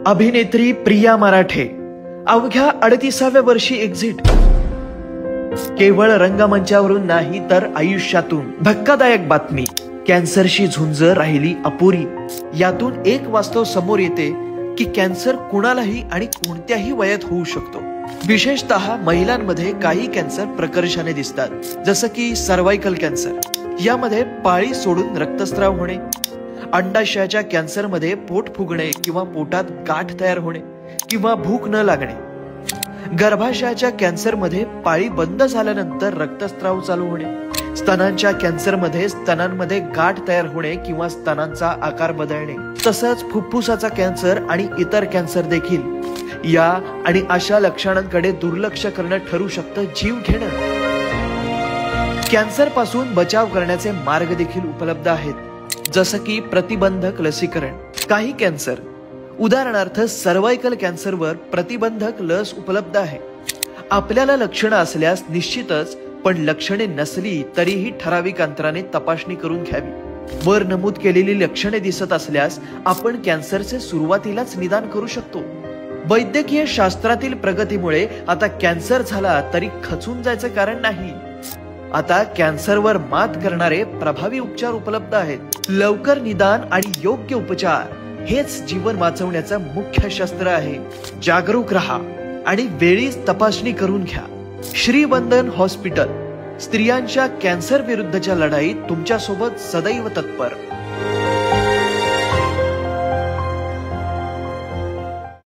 अभिनेत्री प्रिया मराठे अवघ्या 38व्या वर्षी एक्झिट. केवळ रंगमंचावरून नाही तर आयुष्यातून धक्कादायक बातमी. कॅन्सरशी झुंज राहिली अपुरी. यातून एक वास्तव समोर येते की कॅन्सर कुणालाही आणि कोणत्याही वयात होऊ शकतो. विशेषतः महिलांमध्ये काही कॅन्सर प्रकर्षाने दिसतात, जसं की सर्व्हायकल कॅन्सर. यामध्ये पाळी सोडून रक्तस्राव होणे, अंडाशयाच्या कॅन्सरमध्ये पोट फुगणे किंवा पोटात गाठ तयार होणे किंवा भूक न लागणे, गर्भाशयाच्या कॅन्सरमध्ये पाळी बंद झाल्यानंतर रक्तस्राव चालू होणे, स्तनांच्या कॅन्सरमध्ये स्तनांमध्ये गाठ तयार होणे किंवा स्तनांचा आकार बदलणे, तसंच फुफ्फुसाचा कॅन्सर आणि इतर कॅन्सर देखील. या आणि अशा लक्षणांकडे दुर्लक्ष करणं ठरू शकतं जीव घेणं. कॅन्सर पासून बचाव करण्याचे मार्ग देखील उपलब्ध आहेत, जसं की प्रतिबंधक लसीकरण. काही कॅन्सर, उदाहरणार्थ सर्व्हायकल कॅन्सरवर प्रतिबंधक लस उपलब्ध आहे. आपल्याला लक्षणं असल्यास निश्चितच, पण लक्षणे नसली तरीही ठराविक अंतराने तपासणी करून घ्यावी. वर नमूद केलेली लक्षणे दिसत असल्यास आपण कॅन्सरचे सुरुवातीलाच निदान करू शकतो. वैद्यकीय शास्त्रातील प्रगतीमुळे आता कॅन्सर झाला तरी खचून जायचं कारण नाही. आता कॅन्सरवर मात करणारे प्रभावी उपचार उपलब्ध आहेत. लवकर निदान आणि योग्य उपचार हेच जीवन वाचवण्याचं मुख्य शस्त्र आहे. जागरूक रहा आणि वेळीच तपासणी करून घ्या. श्रीवंदन हॉस्पिटल स्त्रियांच्या कॅन्सर विरुद्धच्या लढाईत तुमच्यासोबत सदैव तत्पर.